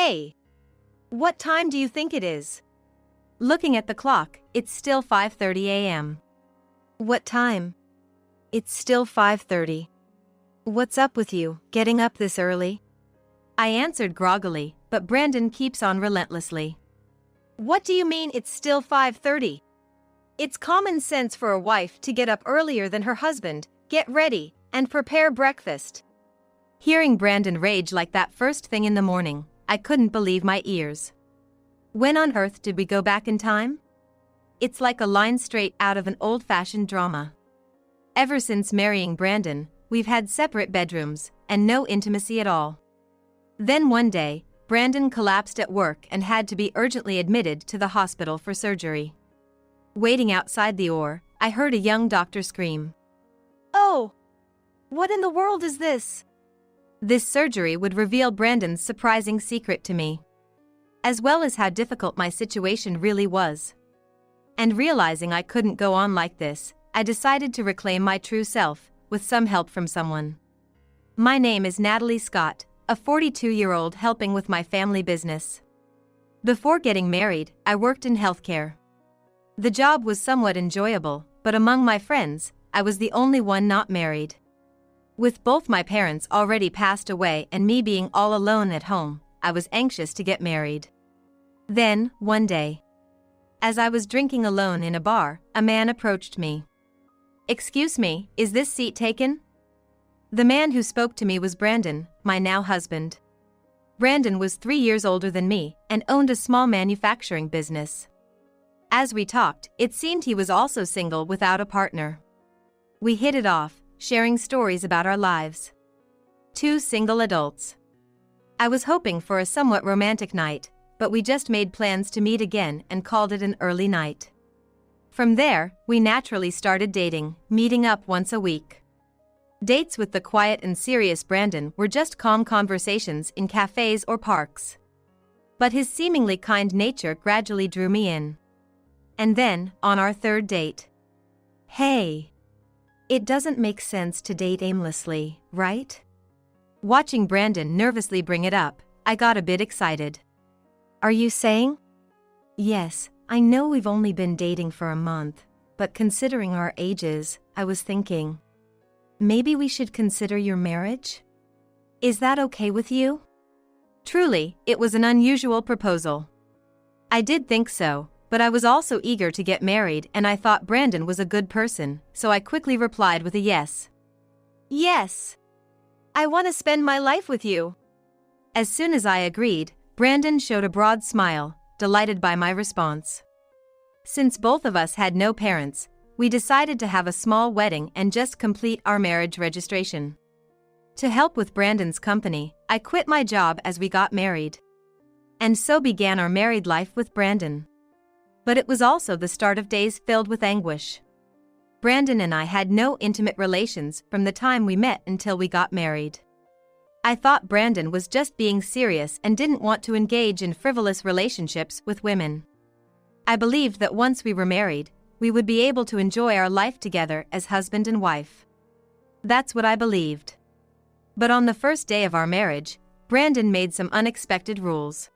Hey! What time do you think it is? Looking at the clock, it's still 5:30 a.m. What time? It's still 5:30. What's up with you, getting up this early? I answered groggily, but Brandon keeps on relentlessly. What do you mean it's still 5:30? It's common sense for a wife to get up earlier than her husband, get ready, and prepare breakfast. Hearing Brandon rage like that first thing in the morning, I couldn't believe my ears. When on earth did we go back in time? It's like a line straight out of an old-fashioned drama. Ever since marrying Brandon, we've had separate bedrooms, and no intimacy at all. Then one day, Brandon collapsed at work and had to be urgently admitted to the hospital for surgery. Waiting outside the OR, I heard a young doctor scream. "Oh! What in the world is this?" This surgery would reveal Brandon's surprising secret to me, as well as how difficult my situation really was. And realizing I couldn't go on like this, I decided to reclaim my true self, with some help from someone. My name is Natalie Scott, a 42-year-old helping with my family business. Before getting married, I worked in healthcare. The job was somewhat enjoyable, but among my friends, I was the only one not married. With both my parents already passed away and me being all alone at home, I was anxious to get married. Then, one day, as I was drinking alone in a bar, a man approached me. "Excuse me, is this seat taken?" The man who spoke to me was Brandon, my now husband. Brandon was 3 years older than me and owned a small manufacturing business. As we talked, it seemed he was also single without a partner. We hit it off, sharing stories about our lives. Two single adults. I was hoping for a somewhat romantic night, but we just made plans to meet again and called it an early night. From there, we naturally started dating, meeting up once a week. Dates with the quiet and serious Brandon were just calm conversations in cafes or parks. But his seemingly kind nature gradually drew me in. And then, on our third date. Hey! It doesn't make sense to date aimlessly, right? Watching Brandon nervously bring it up, I got a bit excited. Are you saying? Yes, I know we've only been dating for a month, but considering our ages, I was thinking, maybe we should consider your marriage? Is that okay with you? Truly, it was an unusual proposal. I did think so, but I was also eager to get married and I thought Brandon was a good person, so I quickly replied with a yes. Yes! I want to spend my life with you. As soon as I agreed, Brandon showed a broad smile, delighted by my response. Since both of us had no parents, we decided to have a small wedding and just complete our marriage registration. To help with Brandon's company, I quit my job as we got married. And so began our married life with Brandon. But it was also the start of days filled with anguish. Brandon and I had no intimate relations from the time we met until we got married. I thought Brandon was just being serious and didn't want to engage in frivolous relationships with women. I believed that once we were married, we would be able to enjoy our life together as husband and wife. That's what I believed. But on the first day of our marriage, Brandon made some unexpected rules.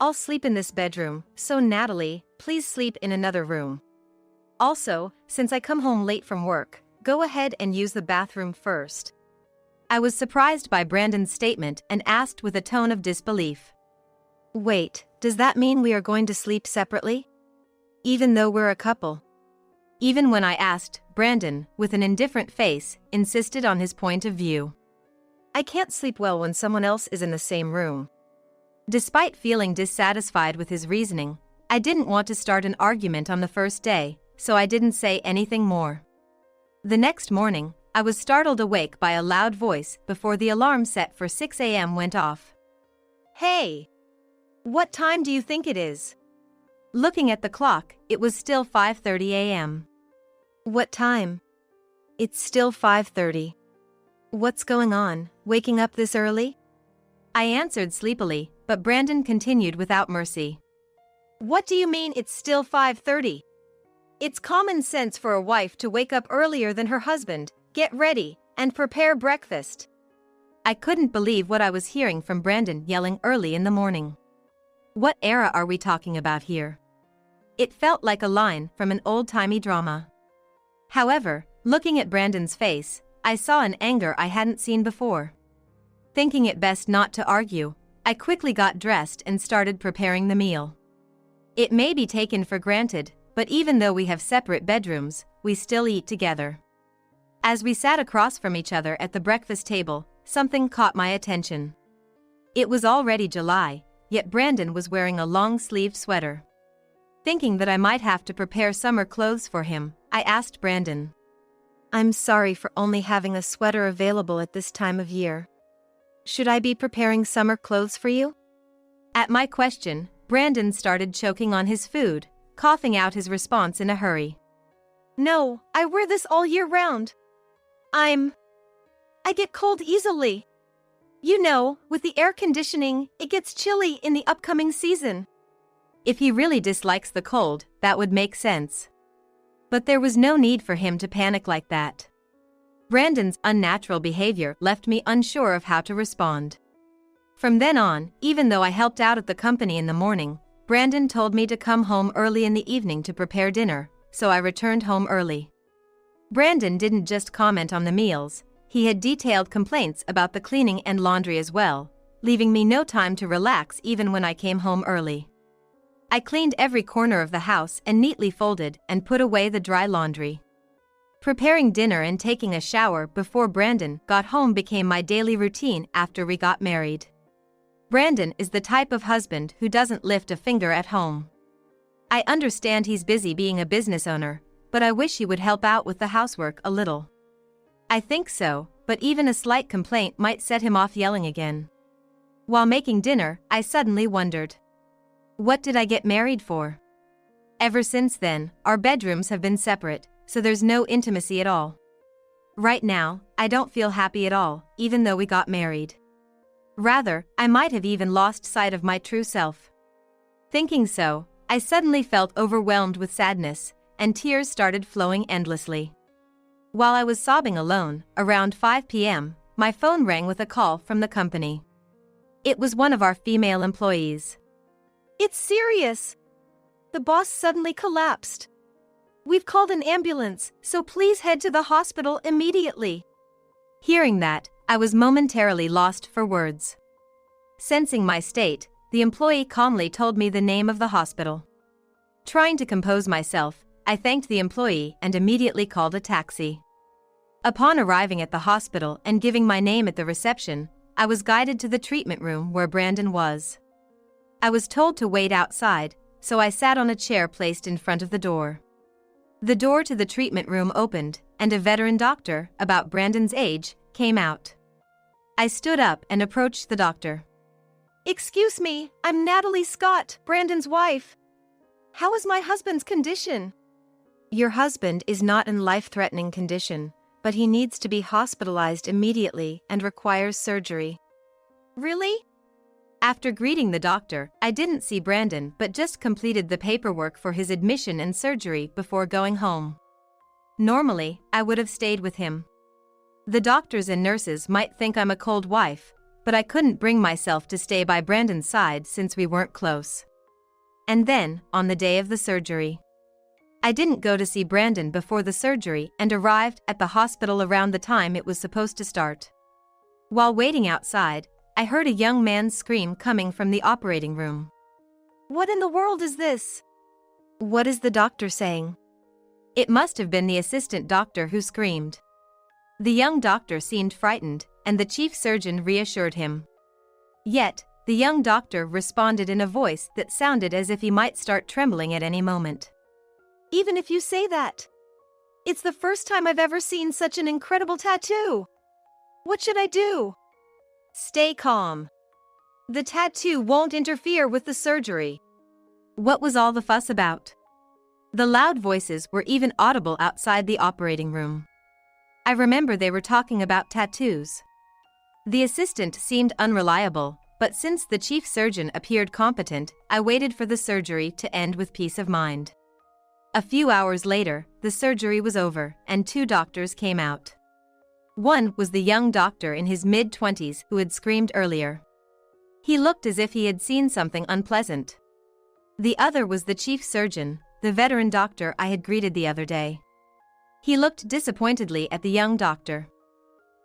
I'll sleep in this bedroom, so Natalie, please sleep in another room. Also, since I come home late from work, go ahead and use the bathroom first. I was surprised by Brandon's statement and asked with a tone of disbelief. Wait, does that mean we are going to sleep separately? Even though we're a couple? Even when I asked, Brandon, with an indifferent face, insisted on his point of view. I can't sleep well when someone else is in the same room. Despite feeling dissatisfied with his reasoning, I didn't want to start an argument on the first day, so I didn't say anything more. The next morning, I was startled awake by a loud voice before the alarm set for 6 a.m. went off. Hey! What time do you think it is? Looking at the clock, it was still 5:30 a.m. What time? It's still 5:30. What's going on, waking up this early? I answered sleepily, but Brandon continued without mercy. What do you mean it's still 5:30? It's common sense for a wife to wake up earlier than her husband, get ready, and prepare breakfast. I couldn't believe what I was hearing from Brandon yelling early in the morning. What era are we talking about here? It felt like a line from an old-timey drama. However, looking at Brandon's face, I saw an anger I hadn't seen before. Thinking it best not to argue, I quickly got dressed and started preparing the meal. It may be taken for granted, but even though we have separate bedrooms, we still eat together. As we sat across from each other at the breakfast table, something caught my attention. It was already July, yet Brandon was wearing a long-sleeved sweater. Thinking that I might have to prepare summer clothes for him, I asked Brandon, "I'm sorry for only having a sweater available at this time of year. Should I be preparing summer clothes for you?" At my question, Brandon started choking on his food, coughing out his response in a hurry. "No, I wear this all year round. I get cold easily. You know, with the air conditioning, it gets chilly in the upcoming season." If he really dislikes the cold, that would make sense. But there was no need for him to panic like that. Brandon's unnatural behavior left me unsure of how to respond. From then on, even though I helped out at the company in the morning, Brandon told me to come home early in the evening to prepare dinner, so I returned home early. Brandon didn't just comment on the meals, he had detailed complaints about the cleaning and laundry as well, leaving me no time to relax even when I came home early. I cleaned every corner of the house and neatly folded and put away the dry laundry. Preparing dinner and taking a shower before Brandon got home became my daily routine after we got married. Brandon is the type of husband who doesn't lift a finger at home. I understand he's busy being a business owner, but I wish he would help out with the housework a little. I think so, but even a slight complaint might set him off yelling again. While making dinner, I suddenly wondered, what did I get married for? Ever since then, our bedrooms have been separate, so there's no intimacy at all. Right now, I don't feel happy at all, even though we got married. Rather, I might have even lost sight of my true self. Thinking so, I suddenly felt overwhelmed with sadness, and tears started flowing endlessly. While I was sobbing alone, around 5 p.m., my phone rang with a call from the company. It was one of our female employees. "It's serious. The boss suddenly collapsed. We've called an ambulance, so please head to the hospital immediately." Hearing that, I was momentarily lost for words. Sensing my state, the employee calmly told me the name of the hospital. Trying to compose myself, I thanked the employee and immediately called a taxi. Upon arriving at the hospital and giving my name at the reception, I was guided to the treatment room where Brandon was. I was told to wait outside, so I sat on a chair placed in front of the door. The door to the treatment room opened, and a veteran doctor, about Brandon's age, came out. I stood up and approached the doctor. "Excuse me, I'm Natalie Scott, Brandon's wife. How is my husband's condition?" "Your husband is not in life-threatening condition, but he needs to be hospitalized immediately and requires surgery." "Really?" After greeting the doctor, I didn't see Brandon but just completed the paperwork for his admission and surgery before going home. Normally, I would have stayed with him. The doctors and nurses might think I'm a cold wife, but I couldn't bring myself to stay by Brandon's side since we weren't close. And then, on the day of the surgery, I didn't go to see Brandon before the surgery and arrived at the hospital around the time it was supposed to start. While waiting outside, I heard a young man's scream coming from the operating room. "What in the world is this? What is the doctor saying?" It must have been the assistant doctor who screamed. The young doctor seemed frightened, and the chief surgeon reassured him. Yet, the young doctor responded in a voice that sounded as if he might start trembling at any moment. "Even if you say that, it's the first time I've ever seen such an incredible tattoo. What should I do?" "Stay calm. The tattoo won't interfere with the surgery." What was all the fuss about? The loud voices were even audible outside the operating room. I remember they were talking about tattoos. The assistant seemed unreliable, but since the chief surgeon appeared competent, I waited for the surgery to end with peace of mind. A few hours later, the surgery was over, and 2 doctors came out. One was the young doctor in his mid-20s who had screamed earlier. He looked as if he had seen something unpleasant. The other was the chief surgeon, the veteran doctor I had greeted the other day. He looked disappointedly at the young doctor.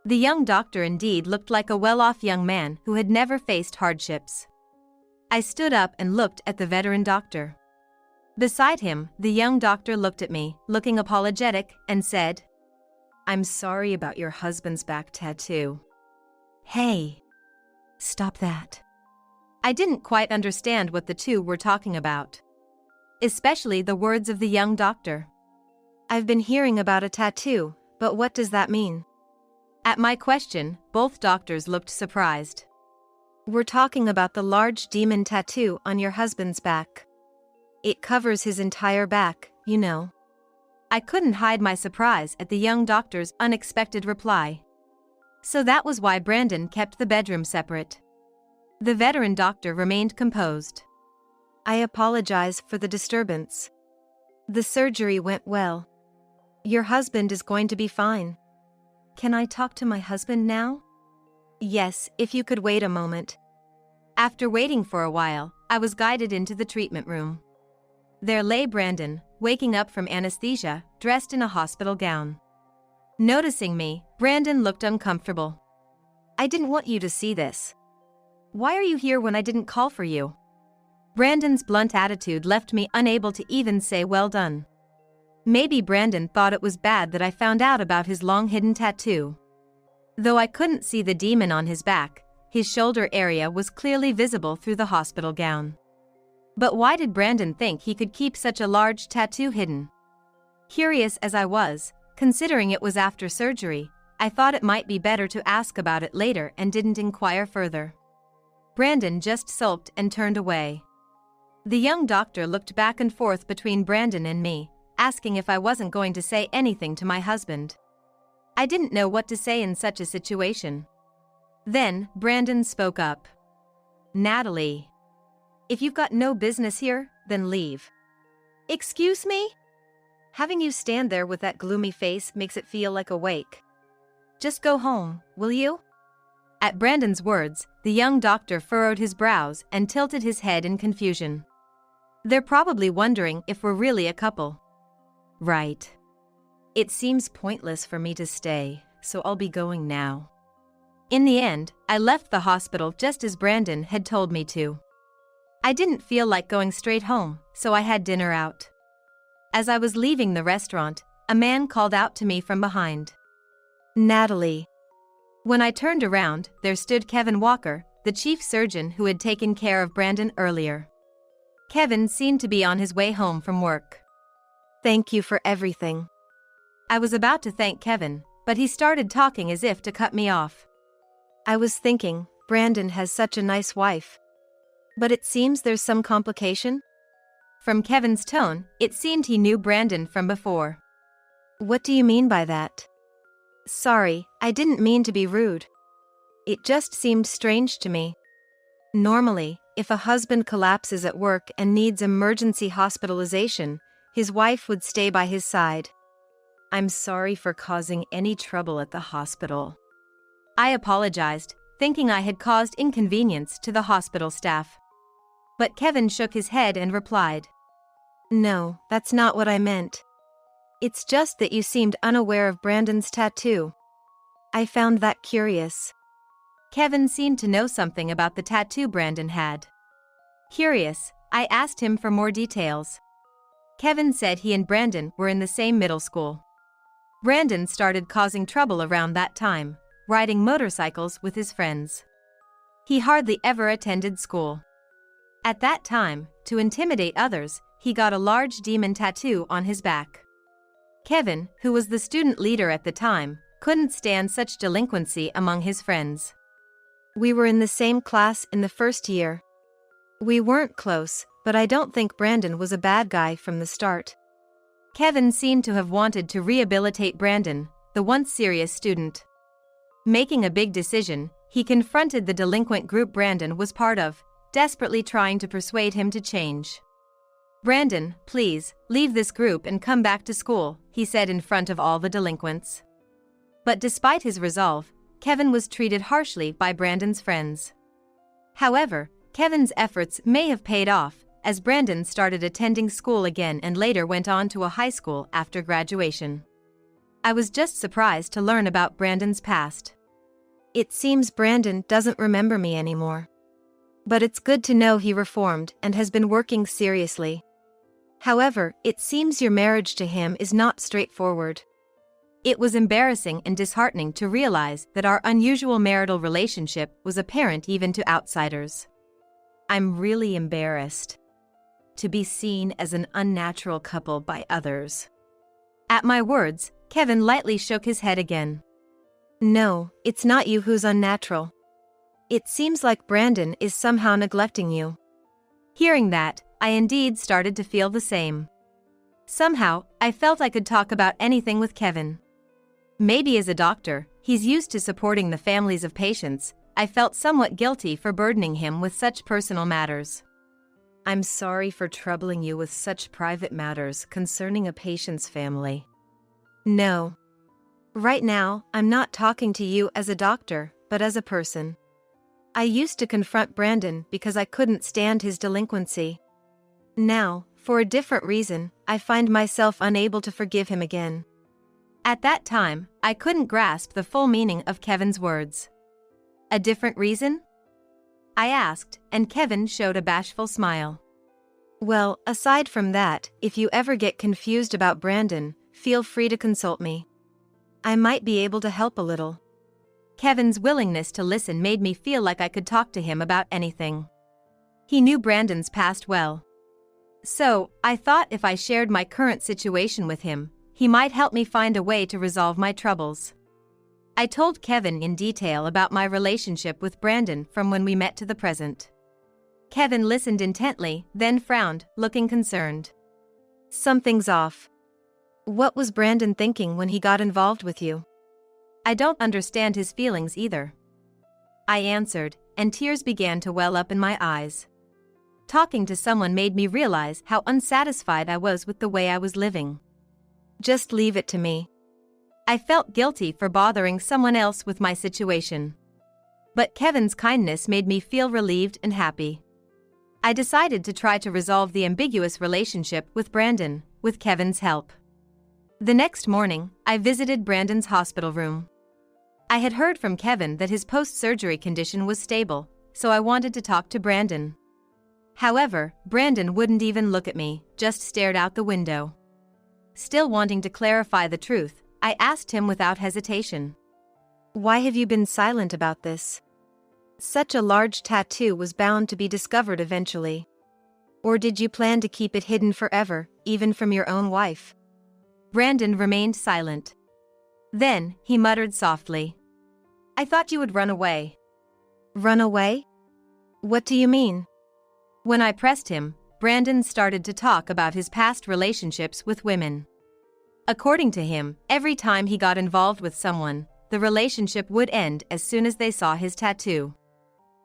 The young doctor indeed looked like a well-off young man who had never faced hardships. I stood up and looked at the veteran doctor. Beside him, the young doctor looked at me, looking apologetic, and said, "I'm sorry about your husband's back tattoo." Hey! Stop that. I didn't quite understand what the two were talking about. Especially the words of the young doctor. I've been hearing about a tattoo, but what does that mean? At my question, both doctors looked surprised. We're talking about the large demon tattoo on your husband's back. It covers his entire back, you know. I couldn't hide my surprise at the young doctor's unexpected reply. So that was why Brandon kept the bedroom separate. The veteran doctor remained composed. I apologize for the disturbance. The surgery went well. Your husband is going to be fine. Can I talk to my husband now? Yes, if you could wait a moment. After waiting for a while, I was guided into the treatment room. There lay Brandon, waking up from anesthesia, dressed in a hospital gown. Noticing me, Brandon looked uncomfortable. I didn't want you to see this. Why are you here when I didn't call for you? Brandon's blunt attitude left me unable to even say well done. Maybe Brandon thought it was bad that I found out about his long-hidden tattoo. Though I couldn't see the demon on his back, his shoulder area was clearly visible through the hospital gown. But why did Brandon think he could keep such a large tattoo hidden? Curious as I was, considering it was after surgery, I thought it might be better to ask about it later and didn't inquire further. Brandon just sulked and turned away. The young doctor looked back and forth between Brandon and me, asking if I wasn't going to say anything to my husband. I didn't know what to say in such a situation. Then, Brandon spoke up. Natalie. If you've got no business here, then leave. Excuse me? Having you stand there with that gloomy face makes it feel like a wake. Just go home, will you? At Brandon's words, the young doctor furrowed his brows and tilted his head in confusion. They're probably wondering if we're really a couple. Right. It seems pointless for me to stay, so I'll be going now. In the end, I left the hospital just as Brandon had told me to. I didn't feel like going straight home, so I had dinner out. As I was leaving the restaurant, a man called out to me from behind. Natalie. When I turned around, there stood Kevin Walker, the chief surgeon who had taken care of Brandon earlier. Kevin seemed to be on his way home from work. Thank you for everything. I was about to thank Kevin, but he started talking as if to cut me off. I was thinking, Brandon has such a nice wife. But it seems there's some complication? From Kevin's tone, it seemed he knew Brandon from before. What do you mean by that? Sorry, I didn't mean to be rude. It just seemed strange to me. Normally, if a husband collapses at work and needs emergency hospitalization, his wife would stay by his side. I'm sorry for causing any trouble at the hospital. I apologized, thinking I had caused inconvenience to the hospital staff. But Kevin shook his head and replied, No, that's not what I meant. It's just that you seemed unaware of Brandon's tattoo. I found that curious. Kevin seemed to know something about the tattoo Brandon had. Curious, I asked him for more details. Kevin said he and Brandon were in the same middle school. Brandon started causing trouble around that time, riding motorcycles with his friends. He hardly ever attended school. At that time, to intimidate others, he got a large demon tattoo on his back. Kevin, who was the student leader at the time, couldn't stand such delinquency among his friends. We were in the same class in the first year. We weren't close, but I don't think Brandon was a bad guy from the start. Kevin seemed to have wanted to rehabilitate Brandon, the once serious student. Making a big decision, he confronted the delinquent group Brandon was part of, desperately trying to persuade him to change. Brandon, please, leave this group and come back to school, he said in front of all the delinquents. But despite his resolve, Kevin was treated harshly by Brandon's friends. However, Kevin's efforts may have paid off, as Brandon started attending school again and later went on to a high school after graduation. I was just surprised to learn about Brandon's past. It seems Brandon doesn't remember me anymore. But it's good to know he reformed and has been working seriously. However, it seems your marriage to him is not straightforward. It was embarrassing and disheartening to realize that our unusual marital relationship was apparent even to outsiders. I'm really embarrassed to be seen as an unnatural couple by others. At my words, Kevin lightly shook his head again. No, it's not you who's unnatural. It seems like Brandon is somehow neglecting you. Hearing that, I indeed started to feel the same. Somehow, I felt I could talk about anything with Kevin. Maybe as a doctor, he's used to supporting the families of patients. I felt somewhat guilty for burdening him with such personal matters. I'm sorry for troubling you with such private matters concerning a patient's family. No. Right now, I'm not talking to you as a doctor, but as a person. I used to confront Brandon because I couldn't stand his delinquency. Now, for a different reason, I find myself unable to forgive him again. At that time, I couldn't grasp the full meaning of Kevin's words. A different reason? I asked, and Kevin showed a bashful smile. Well, aside from that, if you ever get confused about Brandon, feel free to consult me. I might be able to help a little. Kevin's willingness to listen made me feel like I could talk to him about anything. He knew Brandon's past well. So, I thought if I shared my current situation with him, he might help me find a way to resolve my troubles. I told Kevin in detail about my relationship with Brandon from when we met to the present. Kevin listened intently, then frowned, looking concerned. Something's off. What was Brandon thinking when he got involved with you? I don't understand his feelings either. I answered, and tears began to well up in my eyes. Talking to someone made me realize how unsatisfied I was with the way I was living. Just leave it to me. I felt guilty for bothering someone else with my situation. But Kevin's kindness made me feel relieved and happy. I decided to try to resolve the ambiguous relationship with Brandon, with Kevin's help. The next morning, I visited Brandon's hospital room. I had heard from Kevin that his post-surgery condition was stable, so I wanted to talk to Brandon. However, Brandon wouldn't even look at me, just stared out the window. Still wanting to clarify the truth, I asked him without hesitation. Why have you been silent about this? Such a large tattoo was bound to be discovered eventually. Or did you plan to keep it hidden forever, even from your own wife? Brandon remained silent. Then, he muttered softly. I thought you would run away. Run away? What do you mean? When I pressed him, Brandon started to talk about his past relationships with women. According to him, every time he got involved with someone, the relationship would end as soon as they saw his tattoo.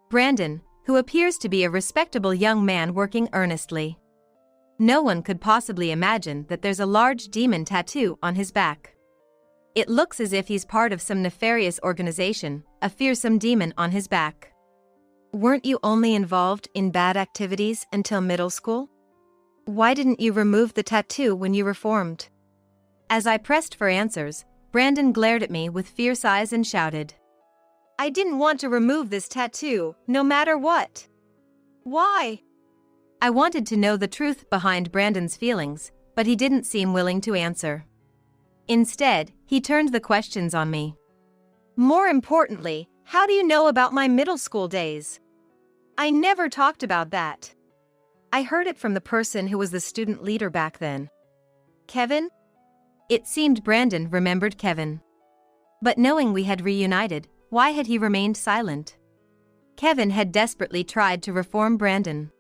Brandon, who appears to be a respectable young man working earnestly. No one could possibly imagine that there's a large demon tattoo on his back. It looks as if he's part of some nefarious organization, a fearsome demon on his back. Weren't you only involved in bad activities until middle school? Why didn't you remove the tattoo when you reformed? As I pressed for answers, Brandon glared at me with fierce eyes and shouted. I didn't want to remove this tattoo, no matter what. Why? I wanted to know the truth behind Brandon's feelings, but he didn't seem willing to answer. Instead, he turned the questions on me. More importantly, how do you know about my middle school days? I never talked about that. I heard it from the person who was the student leader back then. Kevin? It seemed Brandon remembered Kevin. But knowing we had reunited, why had he remained silent? Kevin had desperately tried to reform Brandon.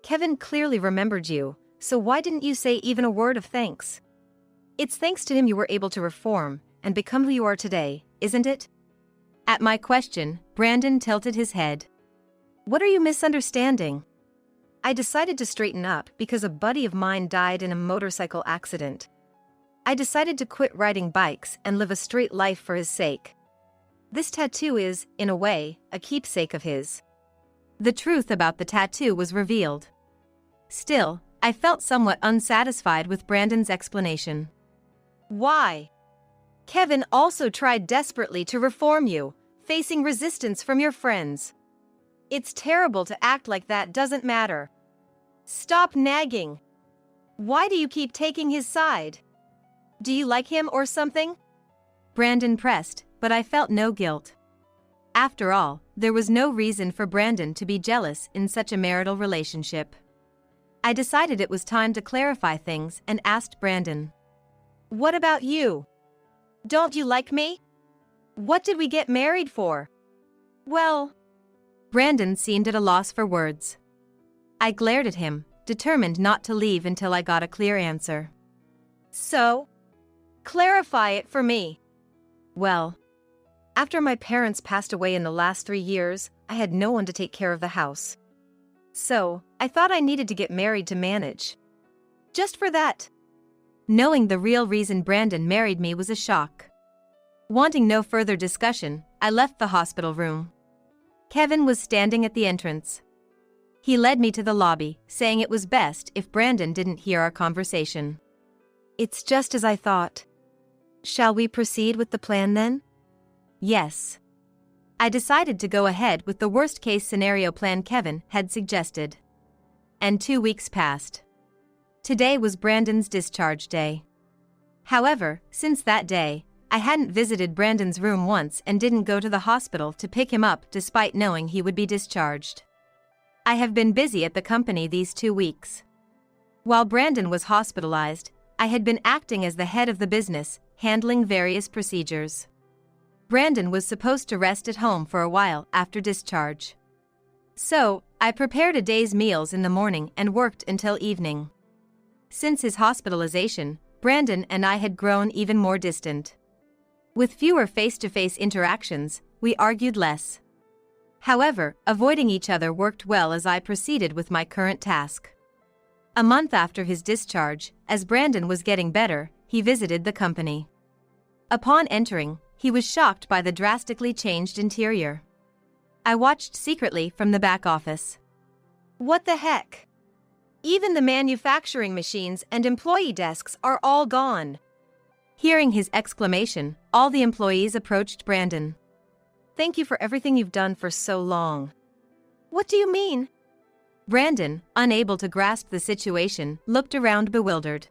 Kevin clearly remembered you, so why didn't you say even a word of thanks? It's thanks to him you were able to reform and become who you are today, isn't it? At my question, Brandon tilted his head. What are you misunderstanding? I decided to straighten up because a buddy of mine died in a motorcycle accident. I decided to quit riding bikes and live a straight life for his sake. This tattoo is, in a way, a keepsake of his. The truth about the tattoo was revealed. Still, I felt somewhat unsatisfied with Brandon's explanation. Why? Kevin also tried desperately to reform you, facing resistance from your friends. It's terrible to act like that doesn't matter. Stop nagging. Why do you keep taking his side? Do you like him or something? Brandon pressed, but I felt no guilt. After all, there was no reason for Brandon to be jealous in such a marital relationship. I decided it was time to clarify things and asked Brandon. What about you? Don't you like me? What did we get married for? Well, Brandon seemed at a loss for words. I glared at him, determined not to leave until I got a clear answer. So? Clarify it for me. Well, after my parents passed away in the last 3 years, I had no one to take care of the house. So, I thought I needed to get married to manage. Just for that. Knowing the real reason Brandon married me was a shock. Wanting no further discussion, I left the hospital room. Kevin was standing at the entrance. He led me to the lobby, saying it was best if Brandon didn't hear our conversation. It's just as I thought. Shall we proceed with the plan then? Yes. I decided to go ahead with the worst-case scenario plan Kevin had suggested. And 2 weeks passed. Today was Brandon's discharge day. However, since that day, I hadn't visited Brandon's room once and didn't go to the hospital to pick him up despite knowing he would be discharged. I have been busy at the company these 2 weeks. While Brandon was hospitalized, I had been acting as the head of the business, handling various procedures. Brandon was supposed to rest at home for a while after discharge. So, I prepared a day's meals in the morning and worked until evening. Since his hospitalization, Brandon and I had grown even more distant. With fewer face-to-face interactions, we argued less. However, avoiding each other worked well as I proceeded with my current task. A month after his discharge, as Brandon was getting better, he visited the company. Upon entering, he was shocked by the drastically changed interior. I watched secretly from the back office. What the heck? Even the manufacturing machines and employee desks are all gone. Hearing his exclamation, all the employees approached Brandon. Thank you for everything you've done for so long. What do you mean? Brandon, unable to grasp the situation, looked around bewildered.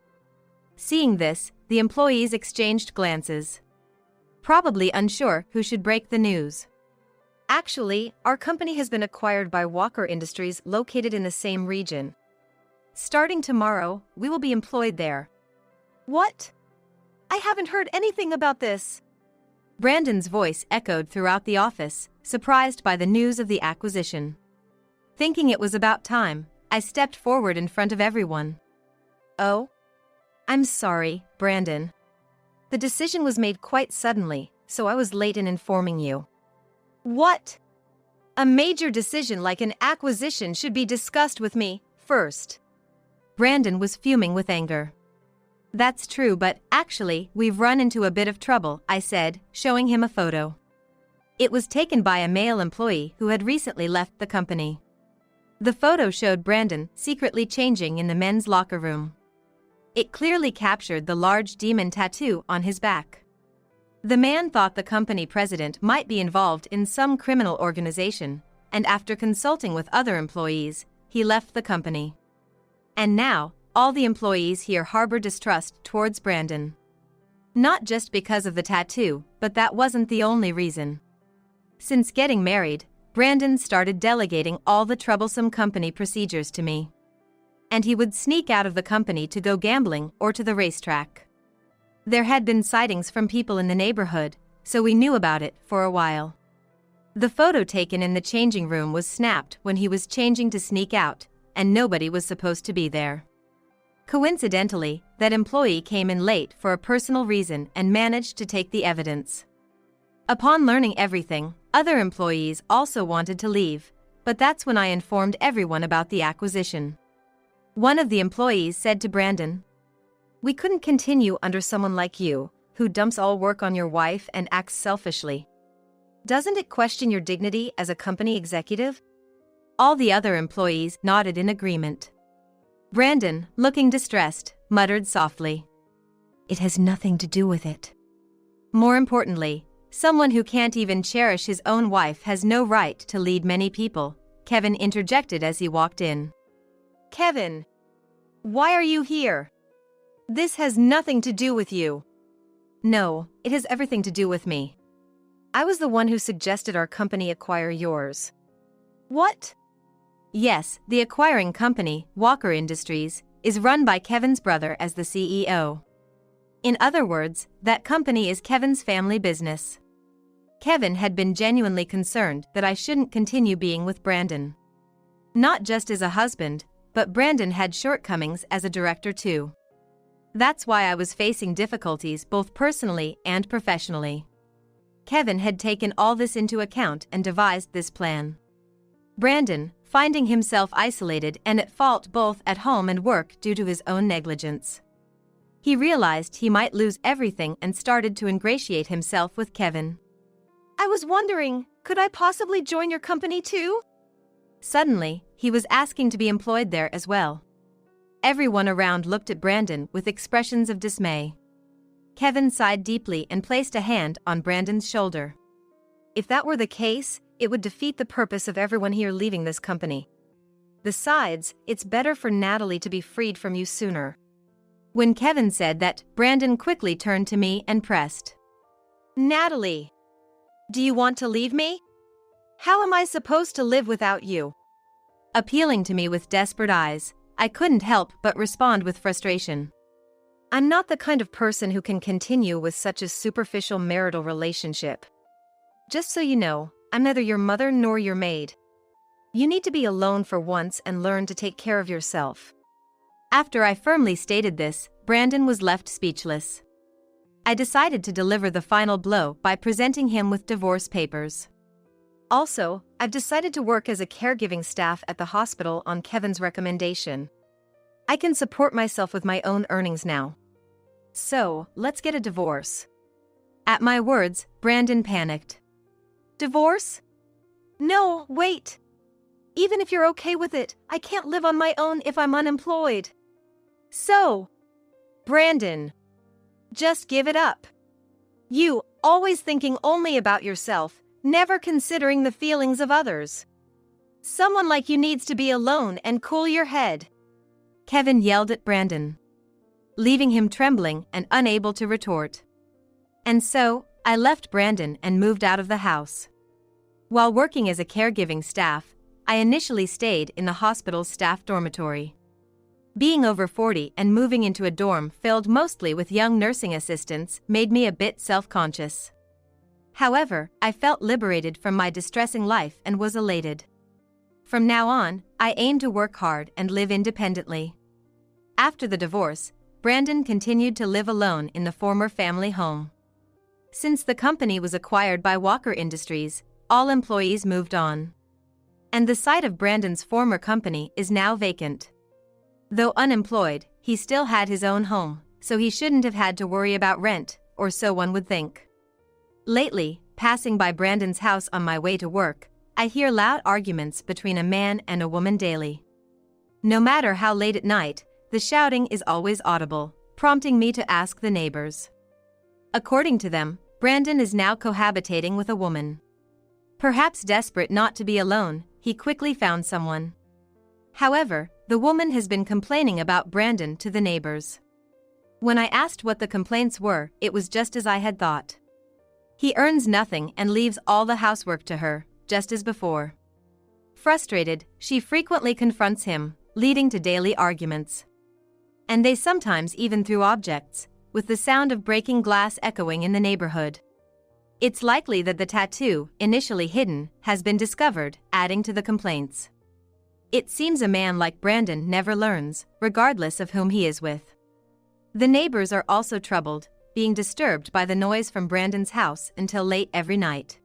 Seeing this, the employees exchanged glances. Probably unsure who should break the news. Actually, our company has been acquired by Walker Industries located in the same region. Starting tomorrow, we will be employed there. What? I haven't heard anything about this. Brandon's voice echoed throughout the office, surprised by the news of the acquisition. Thinking it was about time, I stepped forward in front of everyone. Oh? I'm sorry, Brandon. The decision was made quite suddenly, so I was late in informing you. What? A major decision like an acquisition should be discussed with me first. Brandon was fuming with anger. That's true, but actually, we've run into a bit of trouble, I said, showing him a photo. It was taken by a male employee who had recently left the company. The photo showed Brandon secretly changing in the men's locker room. It clearly captured the large demon tattoo on his back. The man thought the company president might be involved in some criminal organization, and after consulting with other employees, he left the company. And now, all the employees here harbor distrust towards Brandon. Not just because of the tattoo, but that wasn't the only reason. Since getting married, Brandon started delegating all the troublesome company procedures to me. And he would sneak out of the company to go gambling or to the racetrack. There had been sightings from people in the neighborhood, so we knew about it for a while. The photo taken in the changing room was snapped when he was changing to sneak out, and nobody was supposed to be there. Coincidentally, that employee came in late for a personal reason and managed to take the evidence. Upon learning everything, other employees also wanted to leave, but that's when I informed everyone about the acquisition. One of the employees said to Brandon, We couldn't continue under someone like you, who dumps all work on your wife and acts selfishly. Doesn't it question your dignity as a company executive? All the other employees nodded in agreement. Brandon, looking distressed, muttered softly. It has nothing to do with it. More importantly, someone who can't even cherish his own wife has no right to lead many people, Kevin interjected as he walked in. Kevin! Why are you here? This has nothing to do with you. No, it has everything to do with me. I was the one who suggested our company acquire yours. What? Yes, the acquiring company, Walker Industries, is run by Kevin's brother as the CEO. In other words, that company is Kevin's family business. Kevin had been genuinely concerned that I shouldn't continue being with Brandon. Not just as a husband, but Brandon had shortcomings as a director too. That's why I was facing difficulties both personally and professionally. Kevin had taken all this into account and devised this plan. Brandon, finding himself isolated and at fault both at home and work due to his own negligence. He realized he might lose everything and started to ingratiate himself with Kevin. I was wondering, could I possibly join your company too? Suddenly, he was asking to be employed there as well. Everyone around looked at Brandon with expressions of dismay. Kevin sighed deeply and placed a hand on Brandon's shoulder. If that were the case, it would defeat the purpose of everyone here leaving this company. Besides, it's better for Natalie to be freed from you sooner. When Kevin said that, Brandon quickly turned to me and pressed. Natalie! Do you want to leave me? How am I supposed to live without you? Appealing to me with desperate eyes, I couldn't help but respond with frustration. I'm not the kind of person who can continue with such a superficial marital relationship. Just so you know, I'm neither your mother nor your maid. You need to be alone for once and learn to take care of yourself. After I firmly stated this, Brandon was left speechless. I decided to deliver the final blow by presenting him with divorce papers. Also, I've decided to work as a caregiving staff at the hospital on Kevin's recommendation. I can support myself with my own earnings now. So, let's get a divorce. At my words, Brandon panicked. Divorce? No, wait. Even if you're okay with it, I can't live on my own if I'm unemployed. So, Brandon, just give it up. You, always thinking only about yourself, never considering the feelings of others. Someone like you needs to be alone and cool your head. Kevin yelled at Brandon, leaving him trembling and unable to retort. And so, I left Brandon and moved out of the house. While working as a caregiving staff, I initially stayed in the hospital's staff dormitory. Being over 40 and moving into a dorm filled mostly with young nursing assistants made me a bit self-conscious. However, I felt liberated from my distressing life and was elated. From now on, I aim to work hard and live independently. After the divorce, Brandon continued to live alone in the former family home. Since the company was acquired by Walker Industries, all employees moved on. And the site of Brandon's former company is now vacant. Though unemployed, he still had his own home, so he shouldn't have had to worry about rent, or so one would think. Lately, passing by Brandon's house on my way to work, I hear loud arguments between a man and a woman daily. No matter how late at night, the shouting is always audible, prompting me to ask the neighbors. According to them, Brandon is now cohabitating with a woman. Perhaps desperate not to be alone, he quickly found someone. However, the woman has been complaining about Brandon to the neighbors. When I asked what the complaints were, it was just as I had thought. He earns nothing and leaves all the housework to her, just as before. Frustrated, she frequently confronts him, leading to daily arguments. And they sometimes even threw objects, with the sound of breaking glass echoing in the neighborhood. It's likely that the tattoo, initially hidden, has been discovered, adding to the complaints. It seems a man like Brandon never learns, regardless of whom he is with. The neighbors are also troubled, being disturbed by the noise from Brandon's house until late every night.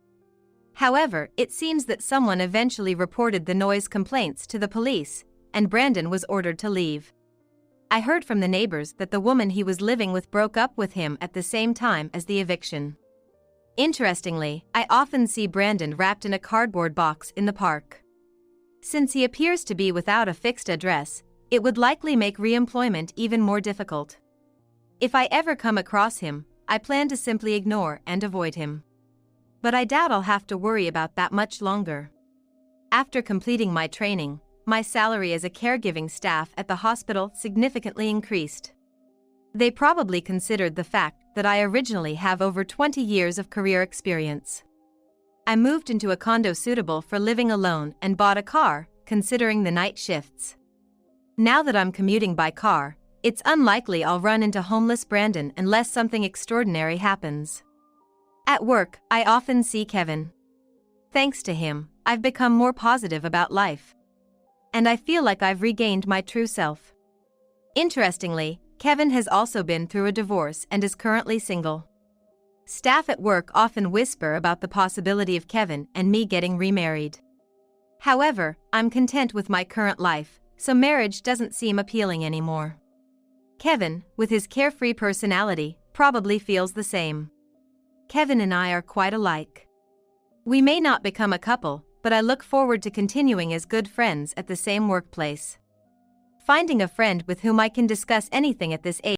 However, it seems that someone eventually reported the noise complaints to the police, and Brandon was ordered to leave. I heard from the neighbors that the woman he was living with broke up with him at the same time as the eviction. Interestingly, I often see Brandon wrapped in a cardboard box in the park. Since he appears to be without a fixed address, it would likely make reemployment even more difficult. If I ever come across him, I plan to simply ignore and avoid him. But I doubt I'll have to worry about that much longer. After completing my training, my salary as a caregiving staff at the hospital significantly increased. They probably considered the fact that I originally have over 20 years of career experience. I moved into a condo suitable for living alone and bought a car, considering the night shifts. Now that I'm commuting by car, it's unlikely I'll run into homeless Brandon unless something extraordinary happens. At work, I often see Kevin. Thanks to him, I've become more positive about life. And I feel like I've regained my true self. Interestingly, Kevin has also been through a divorce and is currently single. Staff at work often whisper about the possibility of Kevin and me getting remarried. However, I'm content with my current life, so marriage doesn't seem appealing anymore. Kevin, with his carefree personality, probably feels the same. Kevin and I are quite alike. We may not become a couple, but I look forward to continuing as good friends at the same workplace. Finding a friend with whom I can discuss anything at this age